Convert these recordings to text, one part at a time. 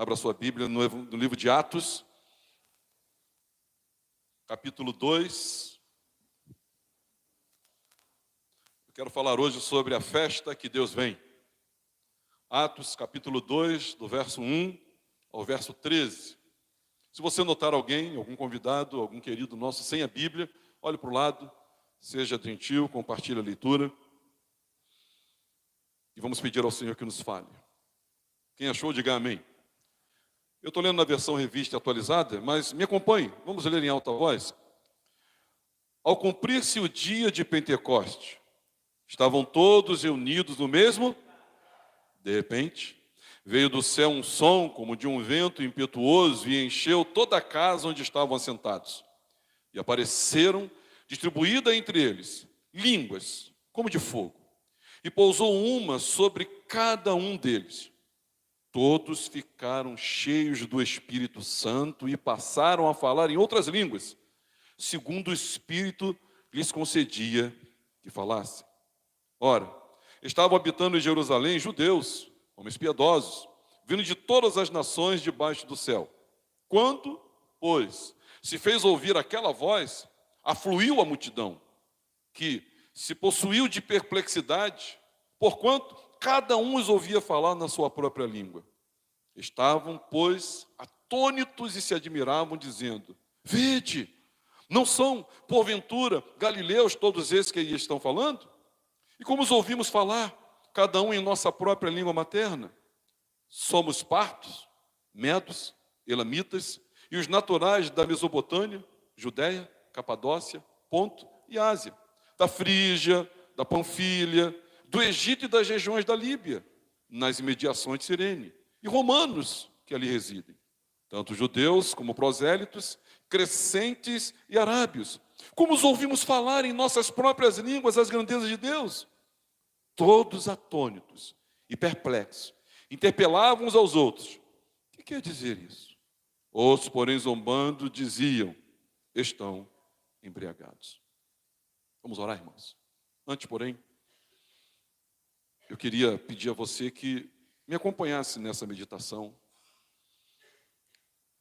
Abra sua Bíblia no livro de Atos, capítulo 2. Eu quero falar hoje sobre a festa que Deus vem. Atos, capítulo 2, do verso 1 ao verso 13. Se você notar alguém, algum convidado, algum querido nosso sem a Bíblia, olhe para o lado, seja gentil, compartilhe a leitura. E vamos pedir ao Senhor que nos fale. Quem achou, diga amém. Eu estou lendo na versão revista atualizada, mas me acompanhe, vamos ler em alta voz. Ao cumprir-se o dia de Pentecoste, estavam todos reunidos no mesmo. De repente, veio do céu um som como de um vento impetuoso e encheu toda a casa onde estavam assentados. E apareceram, distribuídas entre eles, línguas como de fogo, e pousou uma sobre cada um deles. Todos ficaram cheios do Espírito Santo e passaram a falar em outras línguas, segundo o Espírito lhes concedia que falassem. Ora, estavam habitando em Jerusalém judeus, homens piedosos, vindo de todas as nações debaixo do céu. Quando, pois, se fez ouvir aquela voz, afluiu a multidão, que se possuiu de perplexidade, porquanto cada um os ouvia falar na sua própria língua. Estavam, pois, atônitos e se admiravam, dizendo: Vede, não são, porventura, galileus todos esses que aí estão falando? E como os ouvimos falar, cada um em nossa própria língua materna? Somos partos, medos, elamitas, e os naturais da Mesopotâmia, Judéia, Capadócia, Ponto e Ásia, da Frígia, da Panfilha, do Egito e das regiões da Líbia, nas imediações de Cirene, e romanos que ali residem, tanto judeus como prosélitos, crescentes e arábios. Como os ouvimos falar em nossas próprias línguas as grandezas de Deus? Todos atônitos e perplexos, interpelavam uns aos outros: o que quer dizer isso? Outros, porém, zombando, diziam: estão embriagados. Vamos orar, irmãos. Antes, porém, eu queria pedir a você que me acompanhasse nessa meditação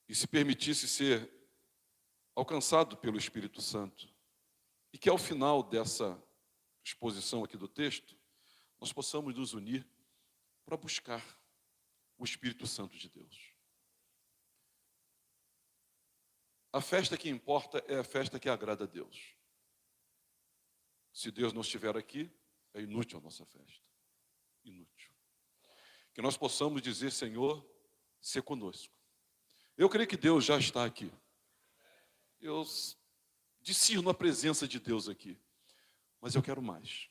e se permitisse ser alcançado pelo Espírito Santo. E que ao final dessa exposição aqui do texto, nós possamos nos unir para buscar o Espírito Santo de Deus. A festa que importa é a festa que agrada a Deus. Se Deus não estiver aqui, é inútil a nossa festa. Inútil. Que nós possamos dizer: Senhor, se conosco. Eu creio que Deus já está aqui. Eu discerno a presença de Deus aqui. Mas eu quero mais.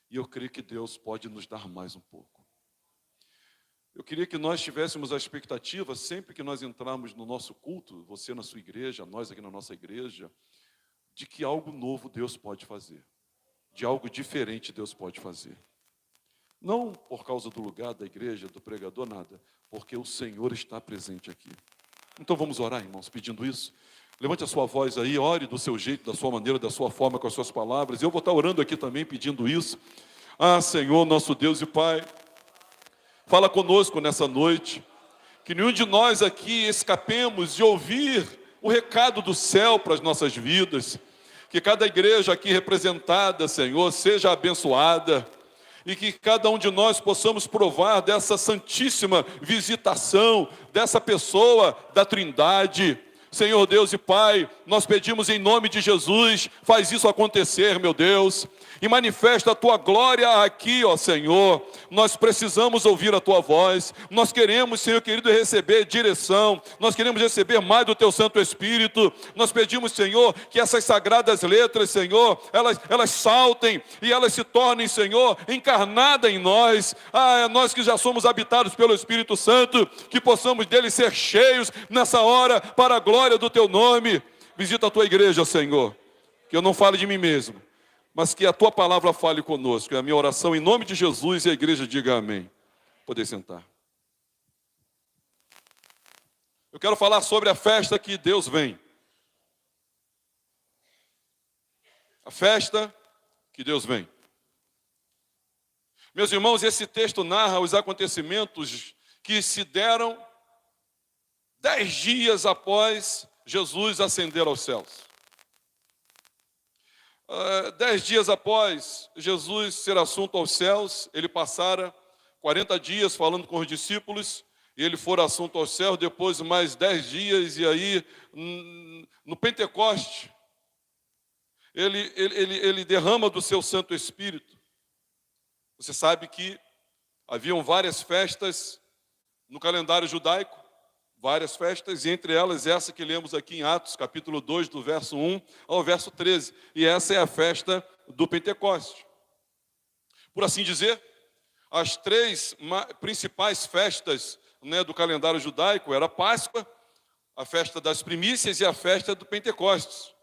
E eu creio que Deus pode nos dar mais um pouco. Eu queria que nós tivéssemos a expectativa, sempre que nós entrarmos no nosso culto, você na sua igreja, nós aqui na nossa igreja, de que algo novo Deus pode fazer. De algo diferente Deus pode fazer. Não por causa do lugar, da igreja, do pregador, nada. Porque o Senhor está presente aqui. Então vamos orar, irmãos, pedindo isso. Levante a sua voz aí, ore do seu jeito, da sua maneira, da sua forma, com as suas palavras. Eu vou estar orando aqui também, pedindo isso. Ah, Senhor, nosso Deus e Pai, fala conosco nessa noite. Que nenhum de nós aqui escapemos de ouvir o recado do céu para as nossas vidas. Que cada igreja aqui representada, Senhor, seja abençoada. E que cada um de nós possamos provar dessa santíssima visitação, dessa pessoa da Trindade. Senhor Deus e Pai, nós pedimos em nome de Jesus, faz isso acontecer, meu Deus, e manifesta a Tua glória aqui, ó Senhor. Nós precisamos ouvir a Tua voz, nós queremos, Senhor querido, receber direção, nós queremos receber mais do Teu Santo Espírito. Nós pedimos, Senhor, que essas sagradas letras, Senhor, elas saltem e elas se tornem, Senhor, encarnadas em nós. Ah, é nós que já somos habitados pelo Espírito Santo, que possamos dele ser cheios nessa hora, para a glória do Teu nome. Visita a Tua igreja, Senhor, que eu não fale de mim mesmo, mas que a Tua palavra fale conosco. É a minha oração em nome de Jesus, e a igreja diga amém. Poder sentar. Eu quero falar sobre a festa que Deus vem. A festa que Deus vem. Meus irmãos, esse texto narra os acontecimentos que se deram 10 dias após Jesus ascender aos céus. 10 dias após Jesus ser assunto aos céus, ele passara 40 dias falando com os discípulos, e ele for assunto aos céus, depois mais 10 dias, e aí no Pentecoste, ele derrama do seu Santo Espírito. Você sabe que haviam várias festas no calendário judaico, várias festas, e entre elas essa que lemos aqui em Atos, capítulo 2, do verso 1 ao verso 13. E essa é a festa do Pentecoste. Por assim dizer, as 3 principais festas, do calendário judaico era a Páscoa, a festa das primícias e a festa do Pentecostes.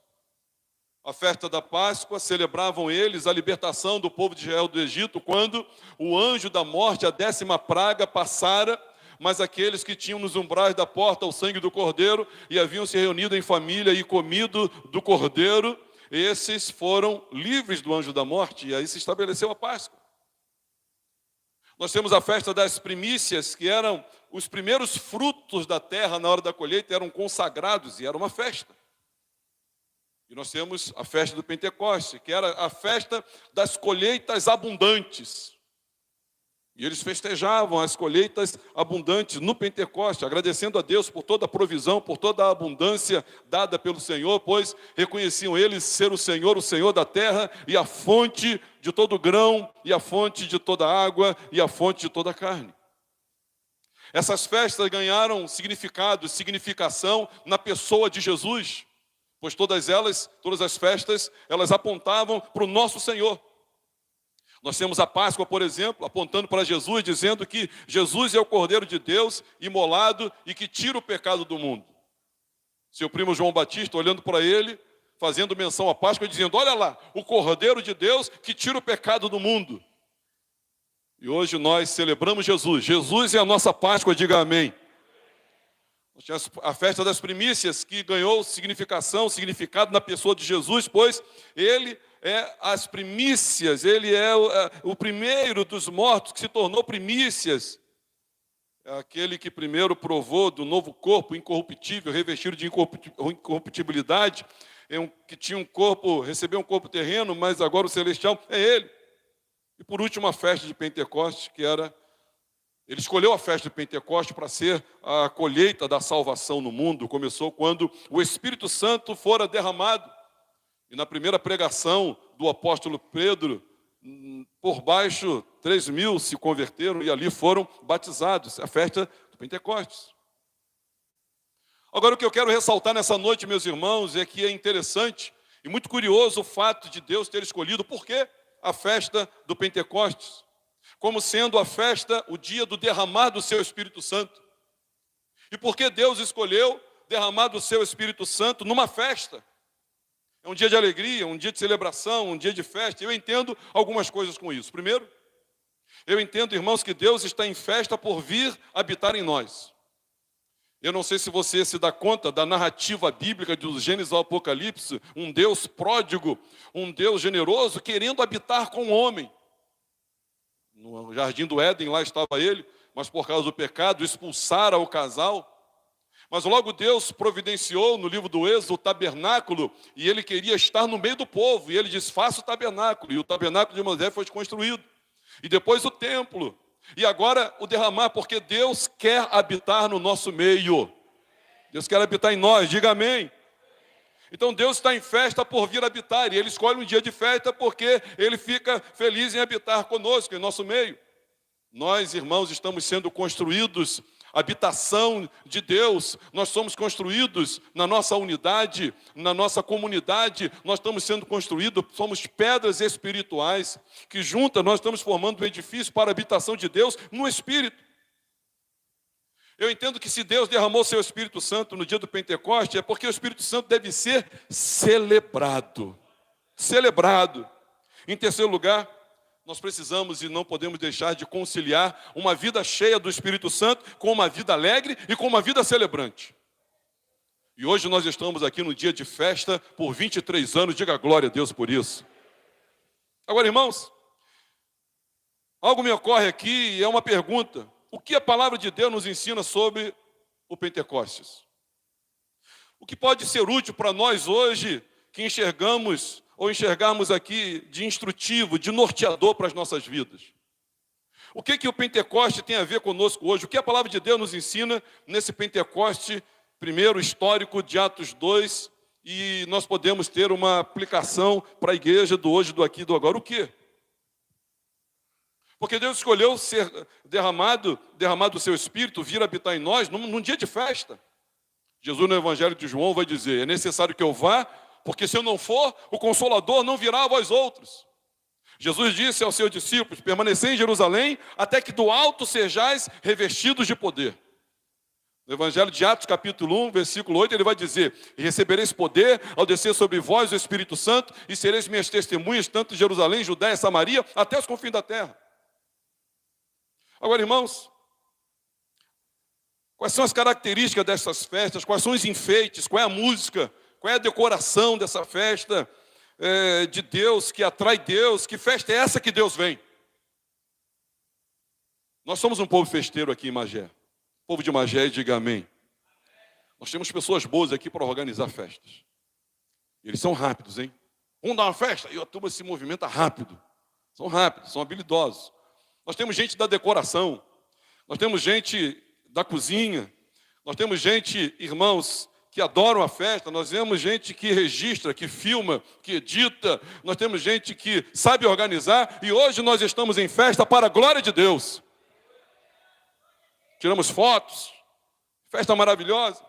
A festa da Páscoa celebravam eles a libertação do povo de Israel do Egito, quando o anjo da morte, a 10ª praga, passara, mas aqueles que tinham nos umbrais da porta o sangue do cordeiro e haviam se reunido em família e comido do cordeiro, esses foram livres do anjo da morte, e aí se estabeleceu a Páscoa. Nós temos a festa das primícias, que eram os primeiros frutos da terra na hora da colheita, eram consagrados e era uma festa. E nós temos a festa do Pentecoste, que era a festa das colheitas abundantes. E eles festejavam as colheitas abundantes no Pentecoste, agradecendo a Deus por toda a provisão, por toda a abundância dada pelo Senhor, pois reconheciam eles ser o Senhor da terra, e a fonte de todo grão, e a fonte de toda água, e a fonte de toda carne. Essas festas ganharam significado, significação na pessoa de Jesus, pois todas as festas, elas apontavam para o nosso Senhor. Nós temos a Páscoa, por exemplo, apontando para Jesus, dizendo que Jesus é o Cordeiro de Deus, imolado e que tira o pecado do mundo. Seu primo João Batista, olhando para ele, fazendo menção à Páscoa, dizendo: olha lá, o Cordeiro de Deus que tira o pecado do mundo. E hoje nós celebramos Jesus. Jesus é a nossa Páscoa, diga amém. Nós tínhamos a festa das primícias, que ganhou significado na pessoa de Jesus, pois ele é as primícias, ele é o primeiro dos mortos que se tornou primícias. É aquele que primeiro provou do novo corpo incorruptível, revestido de incorruptibilidade, que tinha recebeu um corpo terreno, mas agora o celestial é ele. E por último a festa de Pentecostes, ele escolheu a festa de Pentecostes para ser a colheita da salvação no mundo. Começou quando o Espírito Santo fora derramado. E na primeira pregação do apóstolo Pedro, por baixo, 3.000 se converteram e ali foram batizados. A festa do Pentecostes. Agora, o que eu quero ressaltar nessa noite, meus irmãos, é que é interessante e muito curioso o fato de Deus ter escolhido, por quê? A festa do Pentecostes, como sendo a festa, o dia do derramar do seu Espírito Santo. E por que Deus escolheu derramar do seu Espírito Santo numa festa? É um dia de alegria, um dia de celebração, um dia de festa. Eu entendo algumas coisas com isso. Primeiro, eu entendo, irmãos, que Deus está em festa por vir habitar em nós. Eu não sei se você se dá conta da narrativa bíblica do Gênesis ao Apocalipse, um Deus pródigo, um Deus generoso, querendo habitar com o homem. No jardim do Éden, lá estava ele, mas por causa do pecado expulsara o casal. Mas logo Deus providenciou no livro do Êxodo o tabernáculo, e ele queria estar no meio do povo, e ele disse: faça o tabernáculo, e o tabernáculo de Moisés foi construído. E depois o templo, e agora o derramar, porque Deus quer habitar no nosso meio. Deus quer habitar em nós, diga amém. Então Deus está em festa por vir habitar, e Ele escolhe um dia de festa porque Ele fica feliz em habitar conosco, em nosso meio. Nós, irmãos, estamos sendo construídos, habitação de Deus, nós somos construídos na nossa unidade, na nossa comunidade, nós estamos sendo construídos, somos pedras espirituais, que juntas nós estamos formando um edifício para a habitação de Deus no Espírito. Eu entendo que se Deus derramou seu Espírito Santo no dia do Pentecoste, é porque o Espírito Santo deve ser celebrado. Celebrado. Em terceiro lugar, nós precisamos e não podemos deixar de conciliar uma vida cheia do Espírito Santo com uma vida alegre e com uma vida celebrante. E hoje nós estamos aqui no dia de festa por 23 anos, diga glória a Deus por isso. Agora, irmãos, algo me ocorre aqui e é uma pergunta. o que a palavra de Deus nos ensina sobre o Pentecostes? O que pode ser útil para nós hoje, que enxergamos ou enxergarmos aqui de instrutivo, de norteador para as nossas vidas? O que o Pentecoste tem a ver conosco hoje? O que a palavra de Deus nos ensina nesse Pentecoste, primeiro histórico de Atos 2, e nós podemos ter uma aplicação para a igreja do hoje, do aqui e do agora? O quê? Porque Deus escolheu ser derramado o seu Espírito, vir habitar em nós num dia de festa. Jesus, no Evangelho de João, vai dizer: é necessário que eu vá, porque se eu não for, o Consolador não virá a vós outros. Jesus disse aos seus discípulos: permanecei em Jerusalém, até que do alto sejais revestidos de poder. No Evangelho de Atos, capítulo 1, versículo 8, ele vai dizer: e recebereis poder ao descer sobre vós o Espírito Santo, e sereis minhas testemunhas, tanto em Jerusalém, Judéia, Samaria, até os confins da terra. Agora, irmãos, quais são as características dessas festas? Quais são os enfeites? Qual é a música? Qual é a decoração dessa festa de Deus, que atrai Deus? Que festa é essa que Deus vem? Nós somos um povo festeiro aqui em Magé. O povo de Magé, diga amém. Nós temos pessoas boas aqui para organizar festas. Eles são rápidos, hein? Vamos dar uma festa? E a turma se movimenta rápido. São rápidos, são habilidosos. Nós temos gente da decoração, nós temos gente da cozinha, nós temos gente, irmãos, que adoram a festa, nós temos gente que registra, que filma, que edita, nós temos gente que sabe organizar, e hoje nós estamos em festa para a glória de Deus. Tiramos fotos, festa maravilhosa.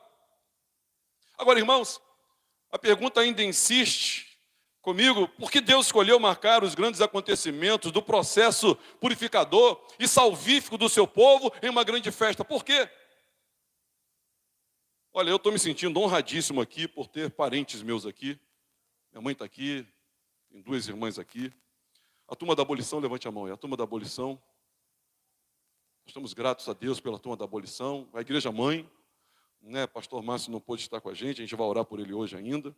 Agora, irmãos, a pergunta ainda insiste comigo: por que Deus escolheu marcar os grandes acontecimentos do processo purificador e salvífico do seu povo em uma grande festa? Por quê? Olha, eu estou me sentindo honradíssimo aqui por ter parentes meus aqui. Minha mãe está aqui, tem duas irmãs aqui. A turma da abolição, levante a mão, é a turma da abolição. Nós estamos gratos a Deus pela turma da abolição. A igreja mãe, né? Pastor Márcio não pôde estar com a gente vai orar por ele hoje ainda.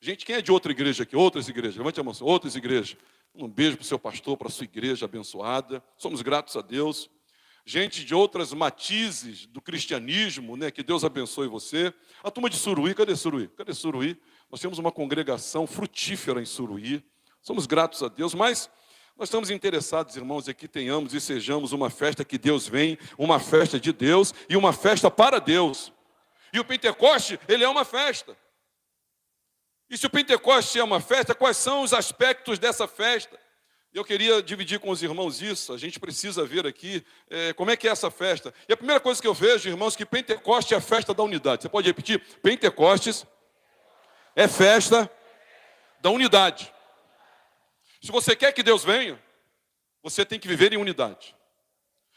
Gente, quem é de outra igreja aqui? Outras igrejas, levante a mão, outras igrejas. Um beijo para o seu pastor, para a sua igreja abençoada. Somos gratos a Deus. Gente de outras matizes do cristianismo, né? Que Deus abençoe você. A turma de Suruí, cadê Suruí? Cadê Suruí? Nós temos uma congregação frutífera em Suruí. Somos gratos a Deus, mas nós estamos interessados, irmãos, é que tenhamos e sejamos uma festa que Deus vem, uma festa de Deus e uma festa para Deus. E o Pentecoste, ele é uma festa. E se o Pentecoste é uma festa, quais são os aspectos dessa festa? Eu queria dividir com os irmãos isso. A gente precisa ver aqui como é que é essa festa. E a primeira coisa que eu vejo, irmãos, que Pentecoste é a festa da unidade. Você pode repetir? Pentecostes é festa da unidade. Se você quer que Deus venha, você tem que viver em unidade.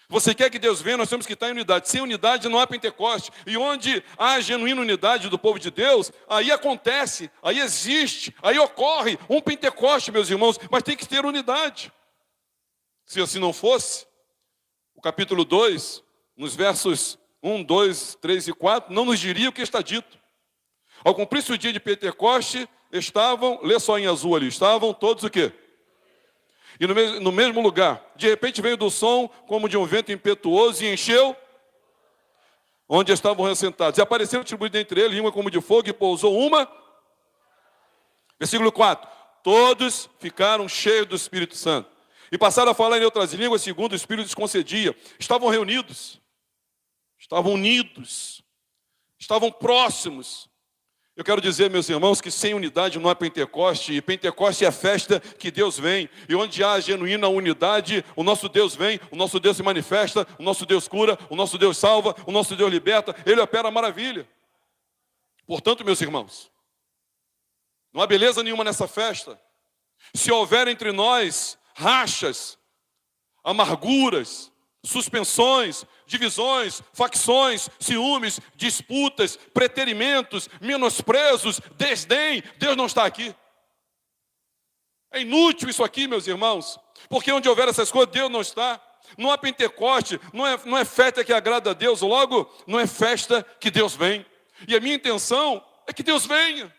Você quer que Deus venha, nós temos que estar em unidade. Sem unidade não há Pentecoste. E onde há genuína unidade do povo de Deus, aí acontece, aí existe, aí ocorre um Pentecoste, meus irmãos. Mas tem que ter unidade. Se assim não fosse, o capítulo 2, nos versos 1, 2, 3 e 4, não nos diria o que está dito. Ao cumprir-se o dia de Pentecoste, estavam, lê só em azul ali, estavam todos o quê? E no mesmo lugar, de repente veio do som como de um vento impetuoso e encheu onde estavam assentados. E apareceu distribuído entre eles língua como de fogo e pousou uma. Versículo 4. Todos ficaram cheios do Espírito Santo e passaram a falar em outras línguas segundo o Espírito lhes concedia. Estavam reunidos, estavam unidos, estavam próximos. Eu quero dizer, meus irmãos, que sem unidade não há Pentecoste, e Pentecoste é a festa que Deus vem, e onde há genuína unidade, o nosso Deus vem, o nosso Deus se manifesta, o nosso Deus cura, o nosso Deus salva, o nosso Deus liberta, Ele opera a maravilha. Portanto, meus irmãos, não há beleza nenhuma nessa festa. Se houver entre nós rachas, amarguras, suspensões, divisões, facções, ciúmes, disputas, preterimentos, menosprezos, desdém, Deus não está aqui. É inútil isso aqui, meus irmãos, porque onde houver essas coisas, Deus não está. Não há Pentecoste, não é festa que agrada a Deus, logo não é festa que Deus vem. E a minha intenção é que Deus venha,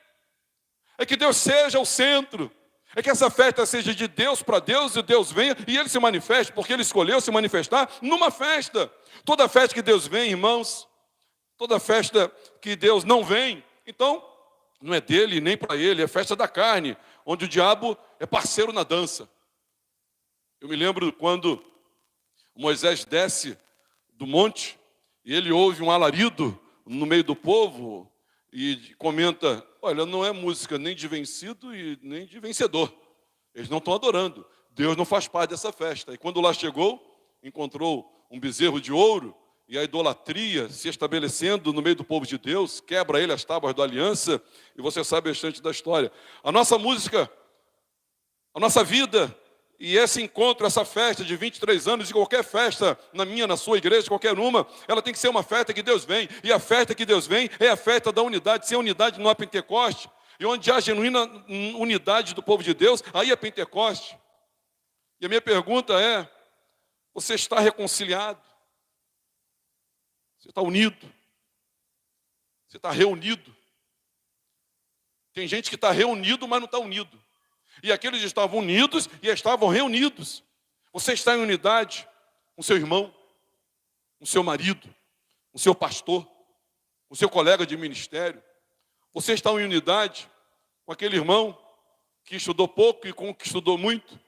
é que Deus seja o centro, É que essa festa seja de Deus para Deus, e Deus venha e Ele se manifeste, porque Ele escolheu se manifestar numa festa. Toda festa que Deus vem, irmãos, toda festa que Deus não vem, então, não é dele nem para ele, é festa da carne, onde o diabo é parceiro na dança. Eu me lembro quando Moisés desce do monte e ele ouve um alarido no meio do povo e comenta: olha, não é música nem de vencido e nem de vencedor. Eles não estão adorando. Deus não faz parte dessa festa. E quando lá chegou, encontrou um bezerro de ouro e a idolatria se estabelecendo no meio do povo de Deus, quebra ele as tábuas da aliança, e você sabe o restante da história. A nossa música, a nossa vida, e esse encontro, essa festa de 23 anos, de qualquer festa, na minha, na sua igreja, qualquer uma, ela tem que ser uma festa que Deus vem, e a festa que Deus vem é a festa da unidade. Se a unidade não é Pentecoste, e onde há genuína unidade do povo de Deus, aí é Pentecoste. E a minha pergunta é: você está reconciliado? Você está unido? Você está reunido? Tem gente que está reunido, mas não está unido. E aqueles estavam unidos e estavam reunidos. Você está em unidade com seu irmão, com seu marido, com seu pastor, com seu colega de ministério. Você está em unidade com aquele irmão que estudou pouco e com o que estudou muito,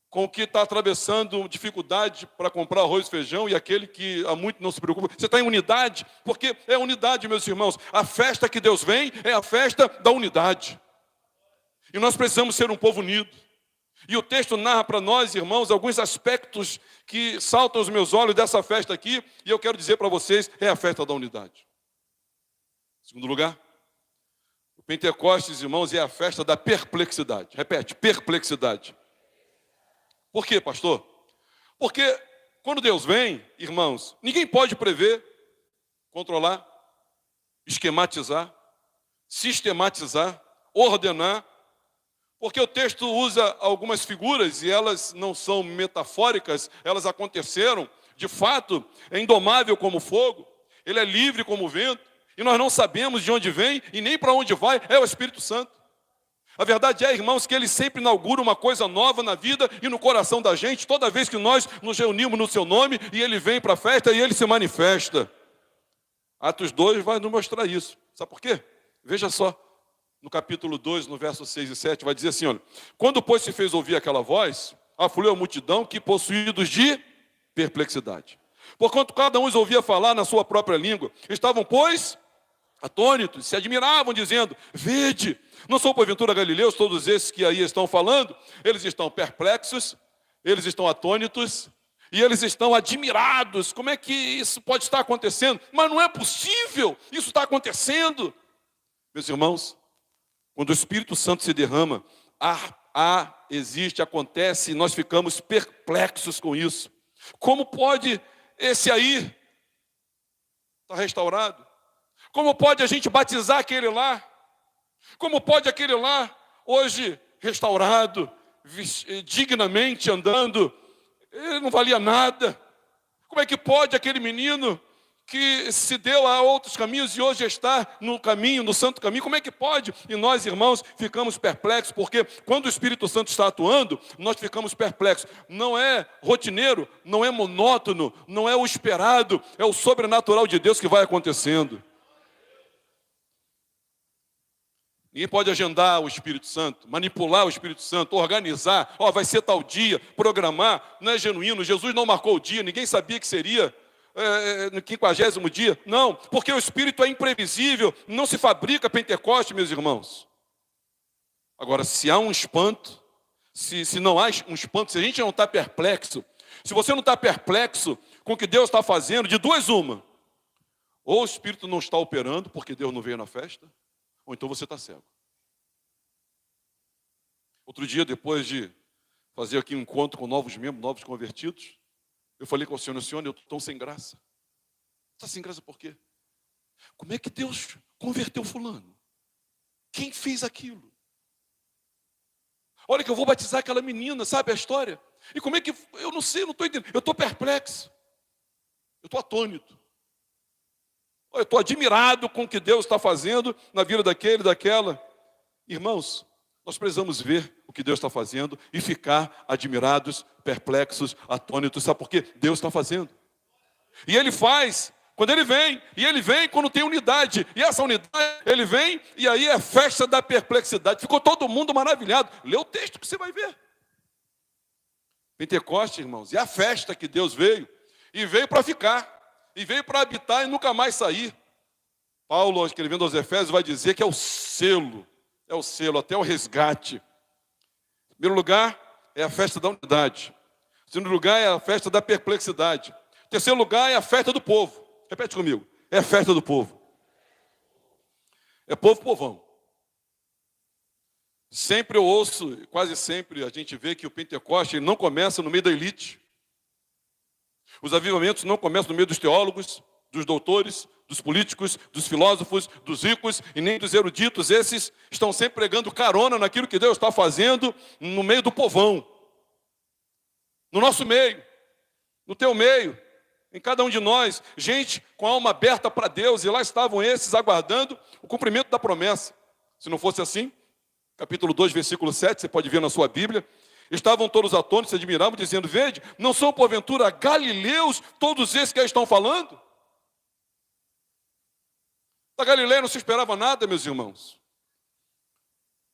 com o que está atravessando dificuldade para comprar arroz e feijão, e aquele que há muito não se preocupa. Você está em unidade, porque é unidade, meus irmãos. A festa que Deus vem é a festa da unidade. E nós precisamos ser um povo unido. E o texto narra para nós, irmãos, alguns aspectos que saltam aos meus olhos dessa festa aqui, e eu quero dizer para vocês, é a festa da unidade. Em segundo lugar, o Pentecostes, irmãos, é a festa da perplexidade. Repete, perplexidade. Por quê, pastor? Porque quando Deus vem, irmãos, ninguém pode prever, controlar, esquematizar, sistematizar, ordenar, porque o texto usa algumas figuras e elas não são metafóricas, elas aconteceram, de fato, é indomável como fogo, ele é livre como o vento, e nós não sabemos de onde vem e nem para onde vai, é o Espírito Santo. A verdade é, irmãos, que ele sempre inaugura uma coisa nova na vida e no coração da gente, toda vez que nós nos reunimos no seu nome, e ele vem para a festa e ele se manifesta. Atos 2 vai nos mostrar isso. Sabe por quê? Veja só, no capítulo 2, no verso 6 e 7, vai dizer assim, olha: quando, pois, se fez ouvir aquela voz, afluiu a multidão que, possuídos de perplexidade, porquanto cada um os ouvia falar na sua própria língua, estavam, pois, atônitos, se admiravam, dizendo: vede, não são porventura galileus todos esses que aí estão falando? Eles estão perplexos, eles estão atônitos, e eles estão admirados. Como é que isso pode estar acontecendo? Mas não é possível, isso está acontecendo. Meus irmãos, quando o Espírito Santo se derrama, existe, acontece, e nós ficamos perplexos com isso. Como pode esse aí estar restaurado? Como pode a gente batizar aquele lá? Como pode aquele lá, hoje restaurado, dignamente andando, ele não valia nada? Como é que pode aquele menino que se deu a outros caminhos e hoje está no caminho, no santo caminho, como é que pode? E nós, irmãos, ficamos perplexos, porque quando o Espírito Santo está atuando, nós ficamos perplexos. Não é rotineiro, não é monótono, não é o esperado, é o sobrenatural de Deus que vai acontecendo. Ninguém pode agendar o Espírito Santo, manipular o Espírito Santo, organizar, vai ser tal dia, programar, não é genuíno. Jesus não marcou o dia, ninguém sabia que seria no 50º dia. Não, porque o Espírito é imprevisível, não se fabrica Pentecoste, meus irmãos. Agora, se há um espanto, se não há um espanto, se a gente não está perplexo, se você não está perplexo com o que Deus está fazendo, de duas uma: ou o Espírito não está operando porque Deus não veio na festa, ou então você está cego. Outro dia, depois de fazer aqui um encontro com novos membros, novos convertidos, eu falei com o Senhor: eu estou tão sem graça. Está sem graça por quê? Como é que Deus converteu fulano? Quem fez aquilo? Olha que eu vou batizar aquela menina, sabe a história? E como é que, eu não sei, eu não estou entendendo. Eu estou perplexo. Eu estou atônito. Eu estou admirado com o que Deus está fazendo na vida daquele, daquela. Irmãos, Nós precisamos ver o que Deus está fazendo e ficar admirados, perplexos, atônitos. Sabe por quê? Deus está fazendo. E Ele faz quando Ele vem. E Ele vem quando tem unidade. E essa unidade, Ele vem e aí é festa da perplexidade. Ficou todo mundo maravilhado. Lê o texto que você vai ver. Pentecoste, irmãos, é a festa que Deus veio. E veio para ficar. E veio para habitar e nunca mais sair. Paulo, escrevendo aos Efésios, vai dizer que é o selo, até o resgate. Em primeiro lugar, é a festa da unidade. Em segundo lugar, é a festa da perplexidade. Em terceiro lugar, é a festa do povo. Repete comigo, é a festa do povo. É povo, povão. Sempre eu ouço, quase sempre a gente vê que o Pentecoste ele não começa no meio da elite. Os avivamentos não começam no meio dos teólogos, dos doutores, dos políticos, dos filósofos, dos ricos e nem dos eruditos. Esses estão sempre pregando carona naquilo que Deus está fazendo no meio do povão. No nosso meio, no teu meio, em cada um de nós. Gente com a alma aberta para Deus. E lá estavam esses aguardando o cumprimento da promessa. Se não fosse assim, capítulo 2, versículo 7, você pode ver na sua Bíblia. Estavam todos atônitos, se admiravam, dizendo, vede, não são porventura galileus todos esses que aí estão falando? Da Galileia não se esperava nada, meus irmãos.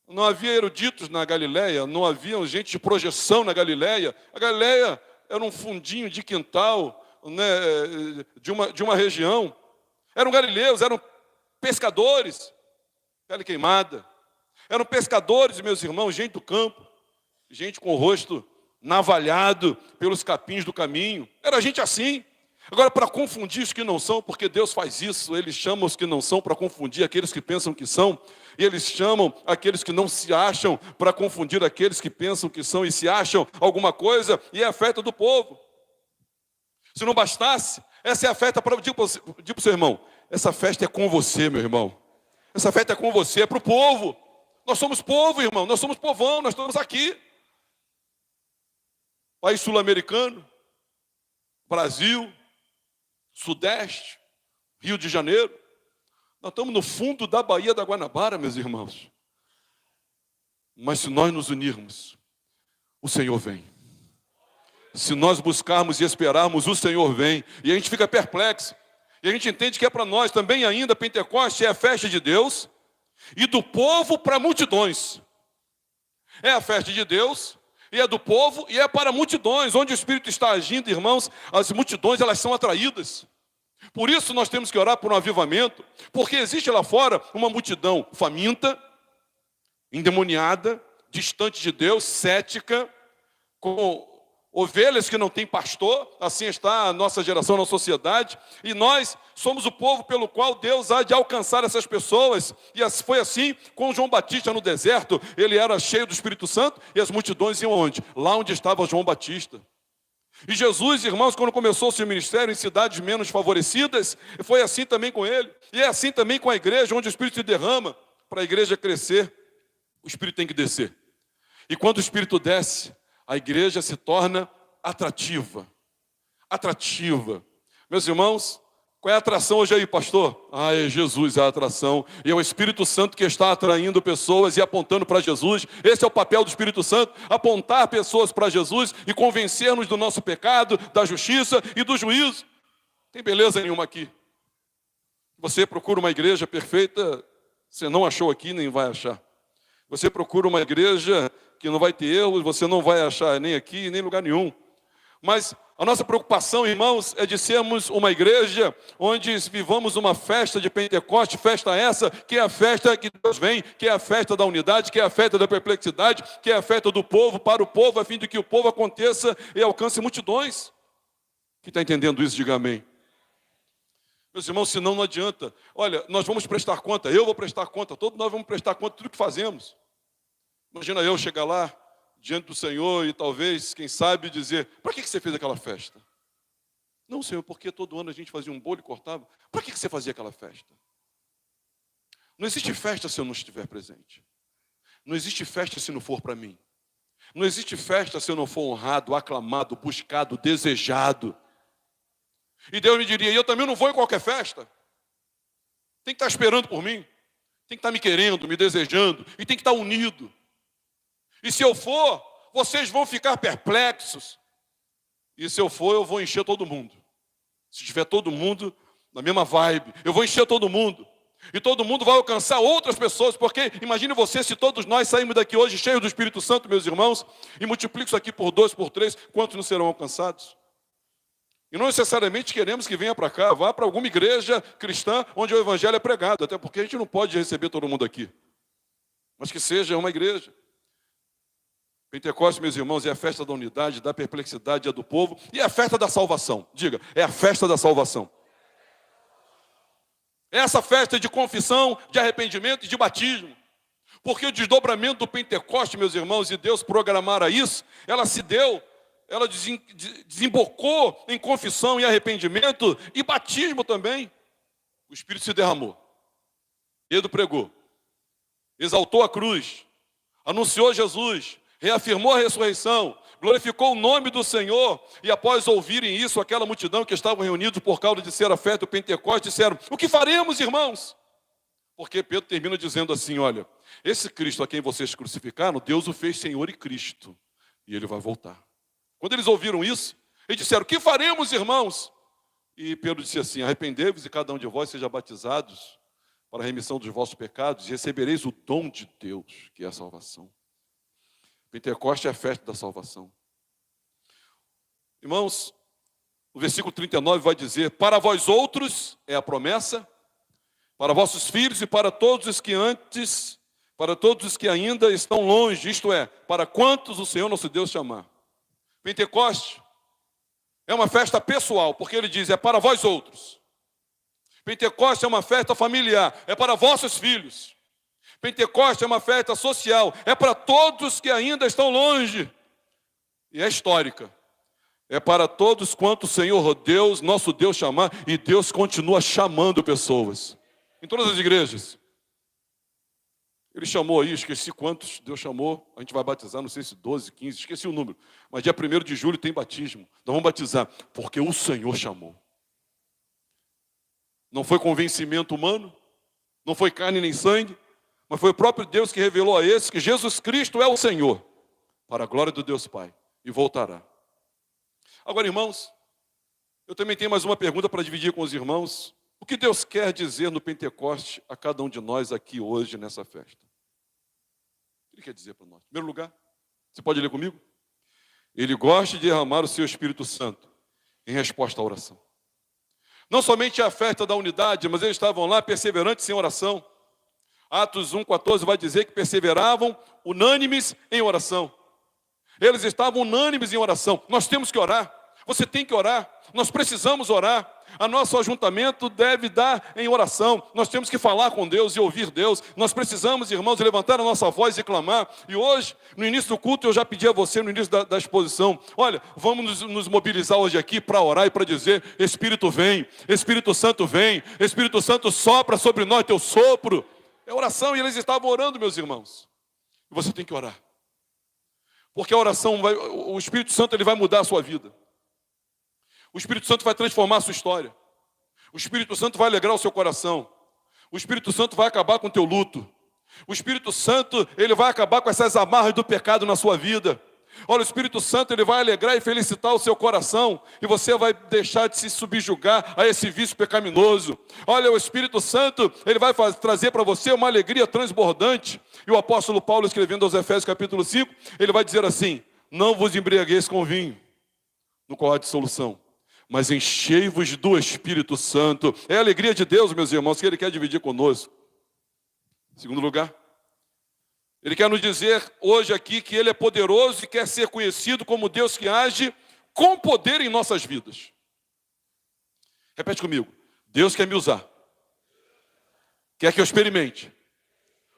Não havia eruditos na Galileia, não havia gente de projeção na Galileia. A Galileia era um fundinho de quintal, né, de uma região. Eram galileus, eram pescadores, pele queimada. Eram pescadores, meus irmãos, gente do campo. Gente com o rosto navalhado pelos capins do caminho. Era gente assim. Agora, para confundir os que não são, porque Deus faz isso, Ele chama os que não são para confundir aqueles que pensam que são. E eles chamam aqueles que não se acham para confundir aqueles que pensam que são e se acham alguma coisa. E é a festa do povo. Se não bastasse, essa é a festa para... Diga para o seu irmão, essa festa é com você, meu irmão. Essa festa é com você, é para o povo. Nós somos povo, irmão, nós somos povão, nós estamos aqui. País sul-americano, Brasil, Sudeste, Rio de Janeiro. Nós estamos no fundo da Baía da Guanabara, meus irmãos. Mas se nós nos unirmos, o Senhor vem. Se nós buscarmos e esperarmos, o Senhor vem. E a gente fica perplexo. E a gente entende que é para nós também ainda, Pentecoste é a festa de Deus e do povo para multidões. É a festa de Deus e é do povo, e é para multidões. Onde o Espírito está agindo, irmãos, as multidões elas são atraídas. Por isso nós temos que orar por um avivamento, porque existe lá fora uma multidão faminta, endemoniada, distante de Deus, cética, com ovelhas que não têm pastor. Assim está a nossa geração na sociedade, e nós somos o povo pelo qual Deus há de alcançar essas pessoas. E foi assim com João Batista no deserto. Ele era cheio do Espírito Santo e as multidões iam onde? Lá onde estava João Batista. E Jesus, irmãos, quando começou o seu ministério em cidades menos favorecidas, foi assim também com ele. E é assim também com a igreja, onde o Espírito se derrama. Para a igreja crescer, o Espírito tem que descer. E quando o Espírito desce, a igreja se torna atrativa. Atrativa. Meus irmãos, qual é a atração hoje aí, pastor? É Jesus, é a atração. E é o Espírito Santo que está atraindo pessoas e apontando para Jesus. Esse é o papel do Espírito Santo, apontar pessoas para Jesus e convencer-nos do nosso pecado, da justiça e do juízo. Não tem beleza nenhuma aqui. Você procura uma igreja perfeita, você não achou aqui, nem vai achar. Você procura uma igreja que não vai ter erros, você não vai achar nem aqui, nem em lugar nenhum. Mas a nossa preocupação, irmãos, é de sermos uma igreja onde vivamos uma festa de Pentecoste, festa essa, que é a festa que Deus vem, que é a festa da unidade, que é a festa da perplexidade, que é a festa do povo, para o povo, a fim de que o povo aconteça e alcance multidões. Quem está entendendo isso, diga amém. Meus irmãos, senão não adianta. Olha, nós vamos prestar conta, eu vou prestar conta, todos nós vamos prestar conta de tudo que fazemos. Imagina eu chegar lá, diante do Senhor, e talvez, quem sabe, dizer, para que você fez aquela festa? Não, Senhor, porque todo ano a gente fazia um bolo e cortava. Para que você fazia aquela festa? Não existe festa se eu não estiver presente. Não existe festa se não for para mim. Não existe festa se eu não for honrado, aclamado, buscado, desejado. E Deus me diria, eu também não vou em qualquer festa. Tem que estar esperando por mim. Tem que estar me querendo, me desejando. E tem que estar unido. E se eu for, vocês vão ficar perplexos. E se eu for, eu vou encher todo mundo. Se tiver todo mundo na mesma vibe, eu vou encher todo mundo. E todo mundo vai alcançar outras pessoas, porque imagine você se todos nós saímos daqui hoje cheios do Espírito Santo, meus irmãos, e multiplique isso aqui por 2, por 3, quantos não serão alcançados? E não necessariamente queremos que venha para cá, vá para alguma igreja cristã onde o evangelho é pregado, até porque a gente não pode receber todo mundo aqui. Mas que seja uma igreja. Pentecostes, meus irmãos, é a festa da unidade, da perplexidade, é do povo, e é a festa da salvação. Diga, é a festa da salvação. É essa festa de confissão, de arrependimento e de batismo. Porque o desdobramento do Pentecostes, meus irmãos, e Deus programara isso, ela se deu, ela desembocou em confissão e arrependimento e batismo também. O Espírito se derramou. Pedro pregou, exaltou a cruz, anunciou Jesus, reafirmou a ressurreição, glorificou o nome do Senhor, e após ouvirem isso, aquela multidão que estavam reunidos por causa de ser a festa do Pentecostes, disseram, o que faremos, irmãos? Porque Pedro termina dizendo assim, olha, esse Cristo a quem vocês crucificaram, Deus o fez Senhor e Cristo, e ele vai voltar. Quando eles ouviram isso, eles disseram, o que faremos, irmãos? E Pedro disse assim, arrependei-vos e cada um de vós seja batizados para a remissão dos vossos pecados, e recebereis o dom de Deus, que é a salvação. Pentecostes é a festa da salvação. Irmãos, o versículo 39 vai dizer, para vós outros é a promessa, para vossos filhos e para todos os que antes, para todos os que ainda estão longe, isto é, para quantos o Senhor nosso Deus chamar. Pentecostes é uma festa pessoal, porque ele diz, é para vós outros. Pentecostes é uma festa familiar, é para vossos filhos. Pentecostes é uma festa social, é para todos que ainda estão longe. E é histórica. É para todos quanto o Senhor Deus, nosso Deus chamar, e Deus continua chamando pessoas. Em todas as igrejas. Ele chamou aí, esqueci quantos Deus chamou, a gente vai batizar, não sei se 12, 15, esqueci o número. Mas dia 1º de julho tem batismo. Nós vamos batizar, porque o Senhor chamou. Não foi convencimento humano, não foi carne nem sangue, mas foi o próprio Deus que revelou a esses que Jesus Cristo é o Senhor, para a glória do Deus Pai, e voltará. Agora, irmãos, eu também tenho mais uma pergunta para dividir com os irmãos. O que Deus quer dizer no Pentecoste a cada um de nós aqui hoje nessa festa? O que Ele quer dizer para nós? Em primeiro lugar, você pode ler comigo? Ele gosta de derramar o seu Espírito Santo em resposta à oração. Não somente a festa da unidade, mas eles estavam lá perseverantes em oração. Atos 1,14 vai dizer que perseveravam unânimes em oração. Eles estavam unânimes em oração. Nós temos que orar. Você tem que orar. Nós precisamos orar. O nosso ajuntamento deve dar em oração. Nós temos que falar com Deus e ouvir Deus. Nós precisamos, irmãos, levantar a nossa voz e clamar. E hoje, no início do culto, eu já pedi a você, no início da exposição, olha, vamos nos mobilizar hoje aqui para orar e para dizer, Espírito vem, Espírito Santo vem, Espírito Santo sopra sobre nós teu sopro. É oração, e eles estavam orando, meus irmãos. E você tem que orar. Porque a oração, o Espírito Santo ele vai mudar a sua vida. O Espírito Santo vai transformar a sua história. O Espírito Santo vai alegrar o seu coração. O Espírito Santo vai acabar com o teu luto. O Espírito Santo ele vai acabar com essas amarras do pecado na sua vida. Olha, o Espírito Santo ele vai alegrar e felicitar o seu coração, e você vai deixar de se subjugar a esse vício pecaminoso. Olha, o Espírito Santo ele vai trazer para você uma alegria transbordante. E o apóstolo Paulo, escrevendo aos Efésios capítulo 5, ele vai dizer assim, não vos embriagueis com vinho, no qual há dissolução, mas enchei-vos do Espírito Santo. É a alegria de Deus, meus irmãos, que Ele quer dividir conosco. Em segundo lugar, Ele quer nos dizer hoje aqui que Ele é poderoso e quer ser conhecido como Deus que age com poder em nossas vidas. Repete comigo. Deus quer me usar. Quer que eu experimente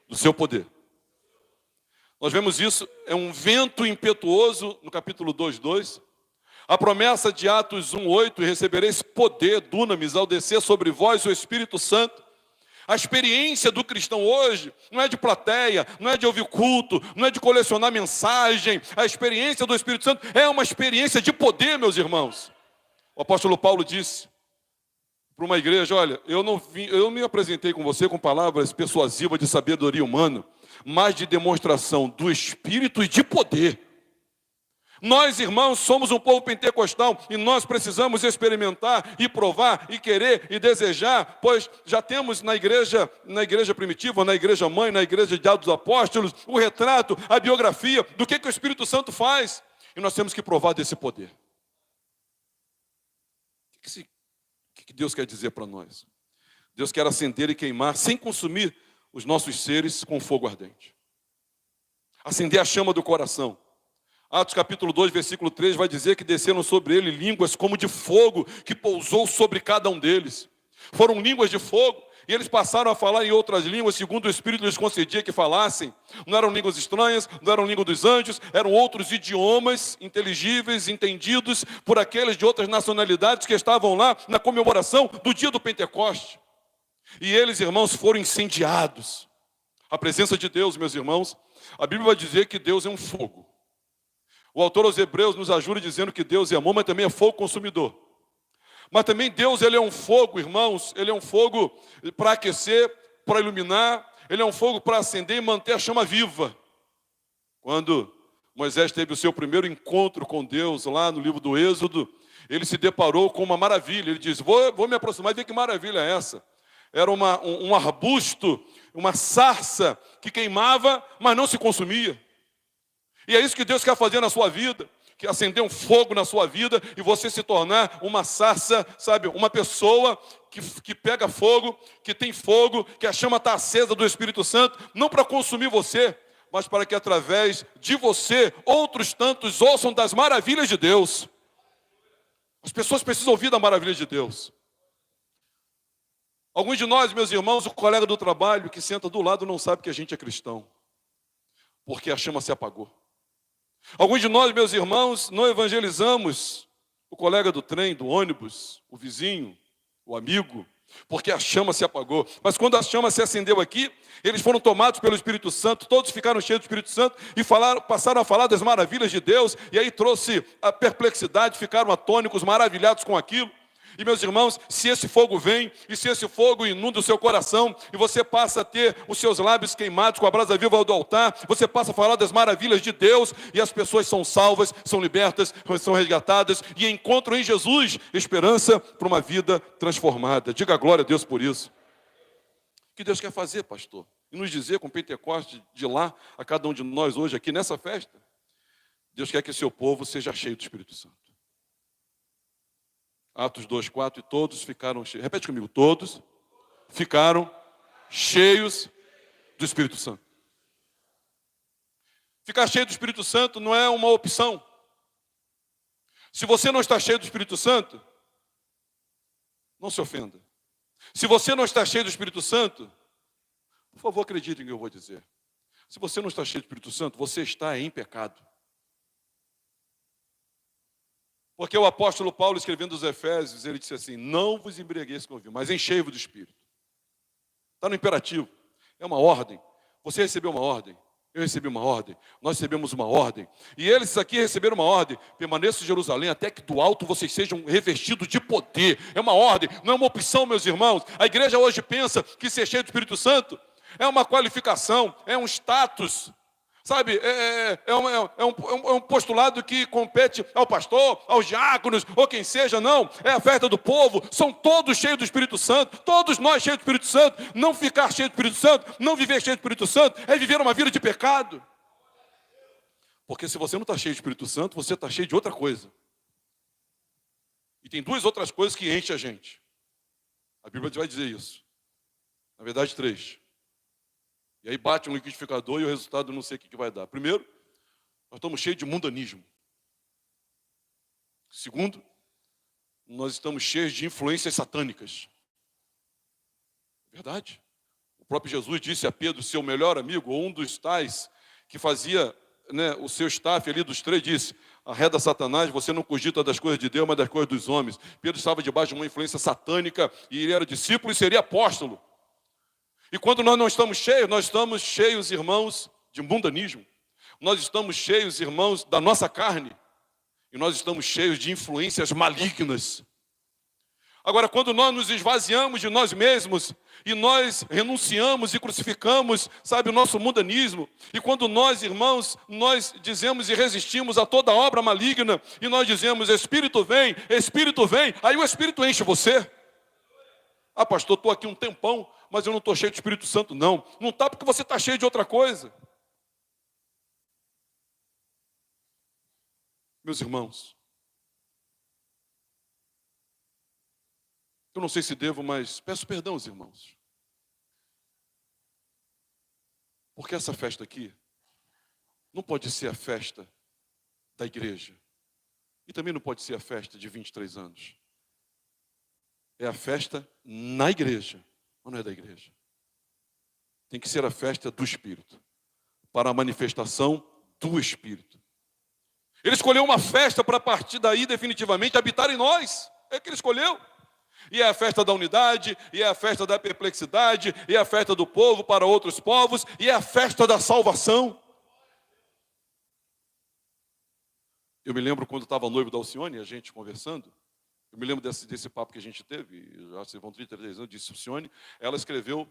do seu poder. Nós vemos isso, é um vento impetuoso no capítulo 2:2. A promessa de Atos 1:8, recebereis poder, dunamis, ao descer sobre vós o Espírito Santo. A experiência do cristão hoje não é de plateia, não é de ouvir culto, não é de colecionar mensagem. A experiência do Espírito Santo é uma experiência de poder, meus irmãos. O apóstolo Paulo disse para uma igreja, olha, eu não me apresentei com você com palavras persuasivas de sabedoria humana, mas de demonstração do Espírito e de poder. Nós, irmãos, somos um povo pentecostal e nós precisamos experimentar e provar e querer e desejar, pois já temos na igreja primitiva, na igreja mãe, na igreja de Atos dos Apóstolos, o retrato, a biografia do que o Espírito Santo faz. E nós temos que provar desse poder. O que Deus quer dizer para nós? Deus quer acender e queimar sem consumir os nossos seres com fogo ardente. Acender a chama do coração. Atos capítulo 2, versículo 3 vai dizer que desceram sobre ele línguas como de fogo que pousou sobre cada um deles. Foram línguas de fogo e eles passaram a falar em outras línguas segundo o Espírito lhes concedia que falassem. Não eram línguas estranhas, não eram língua dos anjos, eram outros idiomas inteligíveis, entendidos por aqueles de outras nacionalidades que estavam lá na comemoração do dia do Pentecoste. E eles, irmãos, foram incendiados. A presença de Deus, meus irmãos, a Bíblia vai dizer que Deus é um fogo. O autor aos Hebreus nos ajuda dizendo que Deus é amor, mas também é fogo consumidor. Mas também Deus, ele é um fogo, irmãos, ele é um fogo para aquecer, para iluminar, ele é um fogo para acender e manter a chama viva. Quando Moisés teve o seu primeiro encontro com Deus, lá no livro do Êxodo, ele se deparou com uma maravilha. Ele diz, vou me aproximar e ver que maravilha é essa. Era um arbusto, uma sarça que queimava, mas não se consumia. E é isso que Deus quer fazer na sua vida, que acender um fogo na sua vida e você se tornar uma sarça, sabe, uma pessoa que pega fogo, que tem fogo, que a chama está acesa do Espírito Santo, não para consumir você, mas para que através de você, outros tantos ouçam das maravilhas de Deus. As pessoas precisam ouvir da maravilha de Deus. Alguns de nós, meus irmãos, o colega do trabalho que senta do lado não sabe que a gente é cristão, porque a chama se apagou. Alguns de nós, meus irmãos, não evangelizamos o colega do trem, do ônibus, o vizinho, o amigo, porque a chama se apagou. Mas quando a chama se acendeu aqui, eles foram tomados pelo Espírito Santo, todos ficaram cheios do Espírito Santo e passaram a falar das maravilhas de Deus, e aí trouxe a perplexidade, ficaram atônicos, maravilhados com aquilo. E meus irmãos, se esse fogo vem, e se esse fogo inunda o seu coração, e você passa a ter os seus lábios queimados com a brasa viva do altar, você passa a falar das maravilhas de Deus, e as pessoas são salvas, são libertas, são resgatadas, e encontram em Jesus esperança para uma vida transformada. Diga glória a Deus por isso. O que Deus quer fazer, pastor? E nos dizer com Pentecoste de lá, a cada um de nós hoje aqui nessa festa, Deus quer que seu povo seja cheio do Espírito Santo. Atos 2, 4, e todos ficaram cheios. Repete comigo, todos ficaram cheios do Espírito Santo. Ficar cheio do Espírito Santo não é uma opção. Se você não está cheio do Espírito Santo, não se ofenda. Se você não está cheio do Espírito Santo, por favor, acredite no que eu vou dizer. Se você não está cheio do Espírito Santo, você está em pecado. Porque o apóstolo Paulo, escrevendo os Efésios, ele disse assim, não vos embriagueis com vinho, mas enchei-vos do Espírito. Está no imperativo, é uma ordem. Você recebeu uma ordem, eu recebi uma ordem, nós recebemos uma ordem. E eles aqui receberam uma ordem, permaneçam em Jerusalém até que do alto vocês sejam revestidos de poder. É uma ordem, não é uma opção, meus irmãos. A igreja hoje pensa que ser cheio do Espírito Santo é uma qualificação, é um status. Sabe, é um postulado que compete ao pastor, aos diáconos, ou quem seja, não. É a festa do povo, são todos cheios do Espírito Santo, todos nós cheios do Espírito Santo. Não ficar cheio do Espírito Santo, não viver cheio do Espírito Santo, é viver uma vida de pecado. Porque se você não está cheio do Espírito Santo, você está cheio de outra coisa. E tem duas outras coisas que enchem a gente. A Bíblia vai dizer isso. Na verdade, 3. E aí bate um liquidificador e o resultado não sei o que vai dar. Primeiro, nós estamos cheios de mundanismo. Segundo, nós estamos cheios de influências satânicas. Verdade. O próprio Jesus disse a Pedro, seu melhor amigo, ou um dos tais, que fazia, o seu staff ali dos 3, disse, arreda Satanás, você não cogita das coisas de Deus, mas das coisas dos homens. Pedro estava debaixo de uma influência satânica e ele era discípulo e seria apóstolo. E quando nós não estamos cheios, nós estamos cheios, irmãos, de mundanismo. Nós estamos cheios, irmãos, da nossa carne. E nós estamos cheios de influências malignas. Agora, quando nós nos esvaziamos de nós mesmos e nós renunciamos e crucificamos, sabe, o nosso mundanismo, e quando nós, irmãos, nós dizemos e resistimos a toda obra maligna, e nós dizemos, Espírito vem, aí o Espírito enche você. Ah, pastor, estou aqui um tempão, mas eu não estou cheio de Espírito Santo, não. Não está porque você está cheio de outra coisa. Meus irmãos, eu não sei se devo, mas peço perdão aos irmãos. Porque essa festa aqui não pode ser a festa da igreja. E também não pode ser a festa de 23 anos. É a festa na igreja, ou não é da igreja? Tem que ser a festa do Espírito, para a manifestação do Espírito. Ele escolheu uma festa para a partir daí definitivamente habitar em nós. É o que ele escolheu. E é a festa da unidade, e é a festa da perplexidade, e é a festa do povo para outros povos, e é a festa da salvação. Eu me lembro quando estava noivo da Alcione, a gente conversando, eu me lembro desse papo que a gente teve, já se vão 33 anos, disse Alcione, ela escreveu,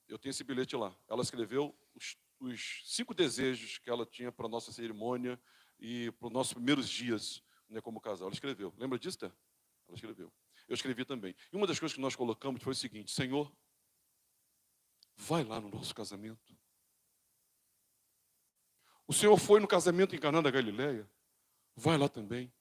eu tenho esse bilhete lá, ela escreveu os 5 desejos que ela tinha para a nossa cerimônia e para os nossos primeiros dias, né, como casal. Ela escreveu, lembra disso, Té? Ela escreveu. Eu escrevi também. E uma das coisas que nós colocamos foi o seguinte: Senhor, vai lá no nosso casamento. O Senhor foi no casamento em Caná da Galileia, vai lá também.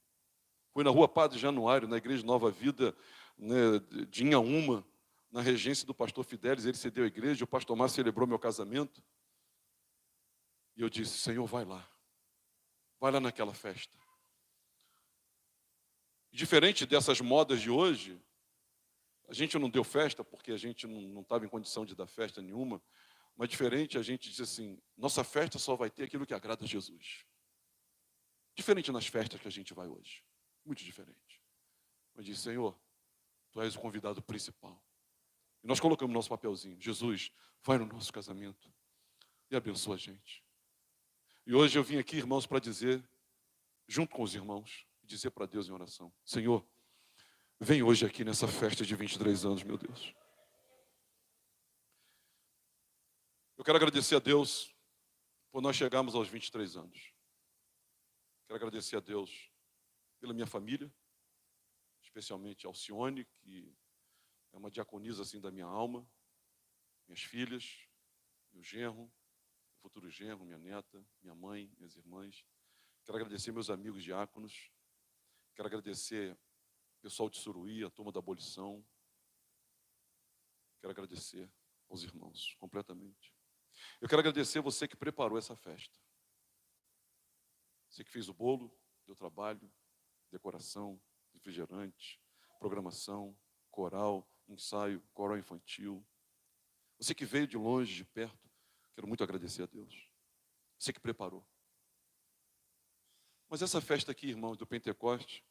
Foi na rua Padre Januário, na igreja Nova Vida, né, de Inhaúma, na regência do pastor Fidelis, ele cedeu a igreja, o pastor Márcio celebrou meu casamento. E eu disse, Senhor, vai lá naquela festa. Diferente dessas modas de hoje, a gente não deu festa porque a gente não estava em condição de dar festa nenhuma, mas diferente, a gente diz assim, nossa festa só vai ter aquilo que agrada a Jesus. Diferente nas festas que a gente vai hoje. Muito diferente. Mas diz, Senhor, Tu és o convidado principal. E nós colocamos nosso papelzinho, Jesus, vai no nosso casamento e abençoa a gente. E hoje eu vim aqui, irmãos, para dizer, junto com os irmãos, dizer para Deus em oração, Senhor, vem hoje aqui nessa festa de 23 anos, meu Deus. Eu quero agradecer a Deus por nós chegarmos aos 23 anos. Quero agradecer a Deus pela minha família, especialmente a Alcione, que é uma diaconisa assim da minha alma, minhas filhas, meu genro, meu futuro genro, minha neta, minha mãe, minhas irmãs. Quero agradecer meus amigos diáconos. Quero agradecer o pessoal de Suruí, a turma da abolição. Quero agradecer aos irmãos, completamente. Eu quero agradecer você que preparou essa festa. Você que fez o bolo, deu trabalho, decoração, refrigerante, programação, coral, ensaio, coral infantil. Você que veio de longe, de perto, quero muito agradecer a Deus. Você que preparou. Mas essa festa aqui, irmãos, do Pentecoste,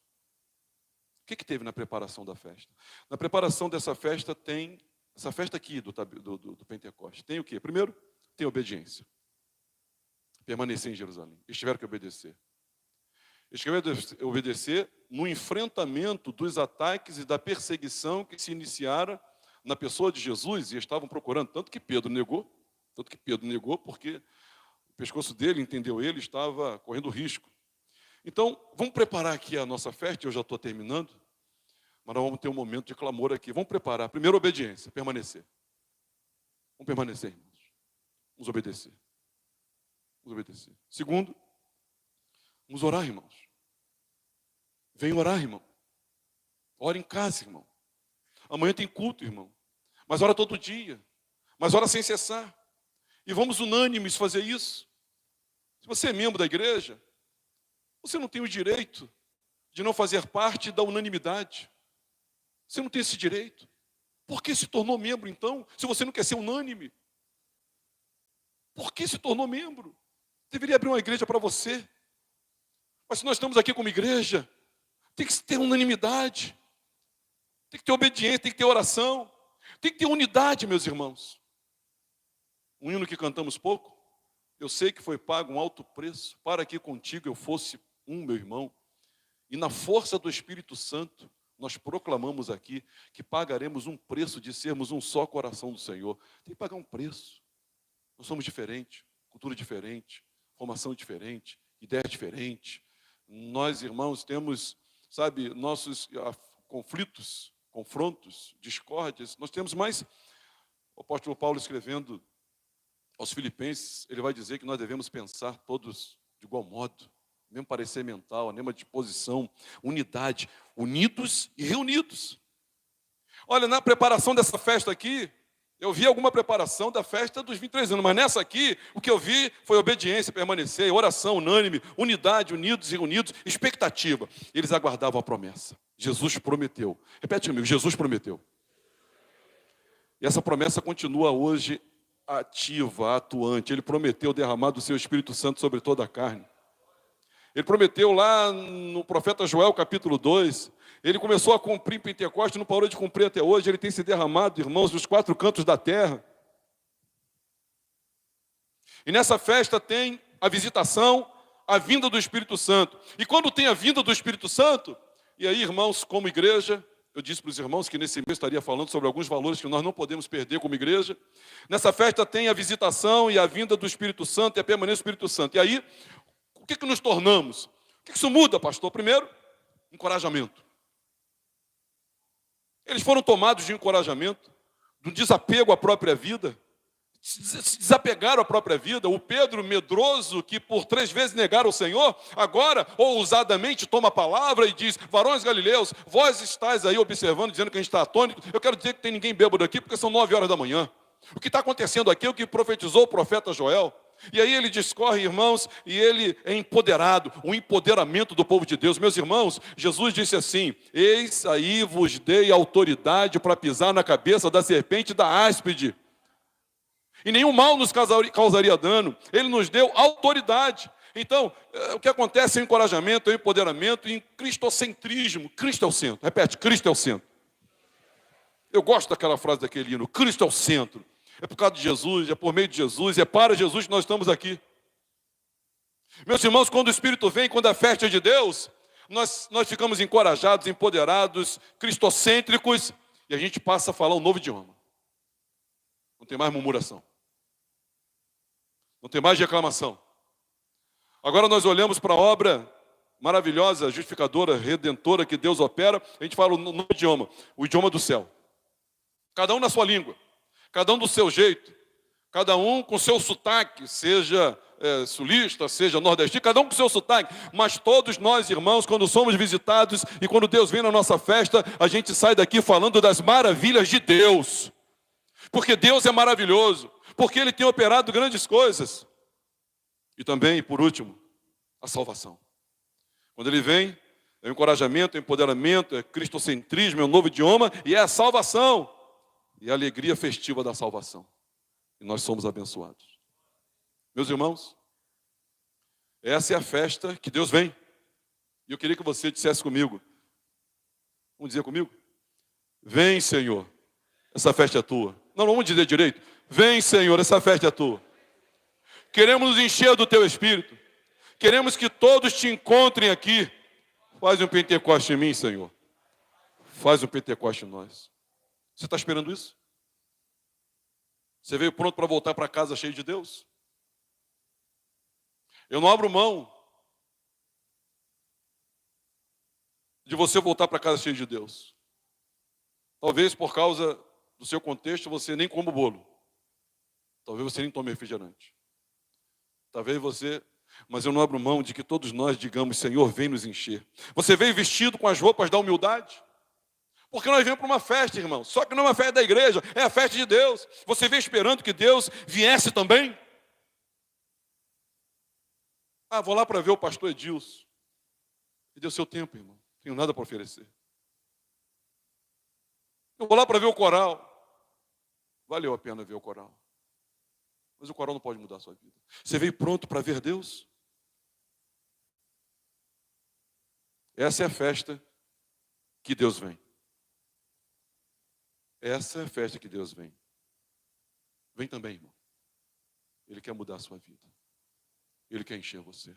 o que teve na preparação da festa? Na preparação dessa festa tem, essa festa aqui do Pentecoste, tem o quê? Primeiro, tem obediência. Permanecer em Jerusalém. Eles tiveram que obedecer. Eles tiveram que obedecer no enfrentamento dos ataques e da perseguição que se iniciara na pessoa de Jesus e estavam procurando, tanto que Pedro negou porque o pescoço dele, entendeu ele, estava correndo risco. Então, vamos preparar aqui a nossa festa, eu já estou terminando, mas nós vamos ter um momento de clamor aqui. Vamos preparar. Primeiro, obediência, permanecer. Vamos permanecer, irmãos. Vamos obedecer. Vamos obedecer. Segundo, vamos orar, irmãos. Vem orar, irmão. Ora em casa, irmão. Amanhã tem culto, irmão. Mas ora todo dia. Mas ora sem cessar. E vamos unânimes fazer isso. Se você é membro da igreja, você não tem o direito de não fazer parte da unanimidade. Você não tem esse direito. Por que se tornou membro, então, se você não quer ser unânime? Por que se tornou membro? Deveria abrir uma igreja para você. Mas se nós estamos aqui como igreja, tem que ter unanimidade. Tem que ter obediência, tem que ter oração. Tem que ter unidade, meus irmãos. Um hino que cantamos pouco, eu sei que foi pago um alto preço para que contigo eu fosse um, meu irmão, e na força do Espírito Santo Nós proclamamos aqui que pagaremos um preço de sermos um só coração do Senhor. Tem que pagar um preço. Nós somos diferentes, cultura diferente, formação diferente, ideia diferente. Nós, irmãos, temos, sabe, nossos conflitos, confrontos, discórdias. Nós temos mais. O apóstolo Paulo, escrevendo aos Filipenses, ele vai dizer que nós devemos pensar todos de igual modo, mesmo parecer mental, a mesma disposição, unidade, unidos e reunidos. Olha, na preparação dessa festa aqui, eu vi alguma preparação da festa dos 23 anos, mas nessa aqui, o que eu vi foi obediência, permanecer, oração unânime, unidade, unidos e reunidos, expectativa. Eles aguardavam a promessa. Jesus prometeu. Repete comigo, Jesus prometeu. E essa promessa continua hoje ativa, atuante. Ele prometeu derramar do seu Espírito Santo sobre toda a carne. Ele prometeu lá no profeta Joel, capítulo 2, ele começou a cumprir em Pentecostes, não parou de cumprir até hoje, ele tem se derramado, irmãos, dos 4 cantos da terra. E nessa festa tem a visitação, a vinda do Espírito Santo. E quando tem a vinda do Espírito Santo, e aí, irmãos, como igreja, eu disse para os irmãos que nesse mês estaria falando sobre alguns valores que nós não podemos perder como igreja. Nessa festa tem a visitação e a vinda do Espírito Santo e a permanência do Espírito Santo. E aí, o que nos tornamos? O que isso muda, pastor? Primeiro, encorajamento. Eles foram tomados de encorajamento, de um desapego à própria vida, se desapegaram à própria vida. O Pedro, medroso, que por 3 vezes negaram o Senhor, agora, ousadamente, toma a palavra e diz: varões galileus, vós estáis aí observando, dizendo que a gente está atônito. Eu quero dizer que tem ninguém bêbado aqui, porque são 9 horas da manhã. O que está acontecendo aqui é o que profetizou o profeta Joel. E aí ele discorre, irmãos, e ele é empoderado, o empoderamento do povo de Deus. Meus irmãos, Jesus disse assim: eis aí vos dei autoridade para pisar na cabeça da serpente e da áspide. E nenhum mal nos causaria dano. Ele nos deu autoridade. Então, o que acontece é o encorajamento, é o empoderamento e em cristocentrismo. Cristo é o centro. Repete, Cristo é o centro. Eu gosto daquela frase daquele hino: Cristo é o centro. É por causa de Jesus, é por meio de Jesus, é para Jesus que nós estamos aqui. Meus irmãos, quando o Espírito vem, quando a festa é de Deus, nós ficamos encorajados, empoderados, cristocêntricos, e a gente passa a falar um novo idioma. Não tem mais murmuração. Não tem mais reclamação. Agora nós olhamos para a obra maravilhosa, justificadora, redentora que Deus opera, a gente fala um novo idioma, o idioma do céu. Cada um na sua língua. Cada um do seu jeito, cada um com seu sotaque, seja sulista, seja nordestino, cada um com seu sotaque, mas todos nós, irmãos, quando somos visitados e quando Deus vem na nossa festa, a gente sai daqui falando das maravilhas de Deus, porque Deus é maravilhoso, porque Ele tem operado grandes coisas. E também, por último, a salvação. Quando Ele vem, é o encorajamento, é o empoderamento, é cristocentrismo, é um novo idioma e é a salvação. E a alegria festiva da salvação. E nós somos abençoados. Meus irmãos, essa é a festa que Deus vem. E eu queria que você dissesse comigo. Vamos dizer comigo? Vem, Senhor, essa festa é tua. Não vamos dizer direito. Vem, Senhor, essa festa é tua. Queremos nos encher do teu Espírito. Queremos que todos te encontrem aqui. Faz um Pentecoste em mim, Senhor. Faz um Pentecoste em nós. Você está esperando isso? Você veio pronto para voltar para casa cheio de Deus? Eu não abro mão de você voltar para casa cheio de Deus. Talvez por causa do seu contexto você nem coma o bolo. Talvez você nem tome refrigerante. Talvez você... Mas eu não abro mão de que todos nós digamos: Senhor, vem nos encher. Você veio vestido com as roupas da humildade? Porque nós viemos para uma festa, irmão. Só que não é uma festa da igreja, é a festa de Deus. Você vem esperando que Deus viesse também? Ah, vou lá para ver o pastor Edilson. E deu seu tempo, irmão. Não tenho nada para oferecer. Eu vou lá para ver o coral. Valeu a pena ver o coral. Mas o coral não pode mudar a sua vida. Você veio pronto para ver Deus? Essa é a festa que Deus vem. Essa é a festa que Deus vem. Vem também, irmão. Ele quer mudar a sua vida. Ele quer encher você.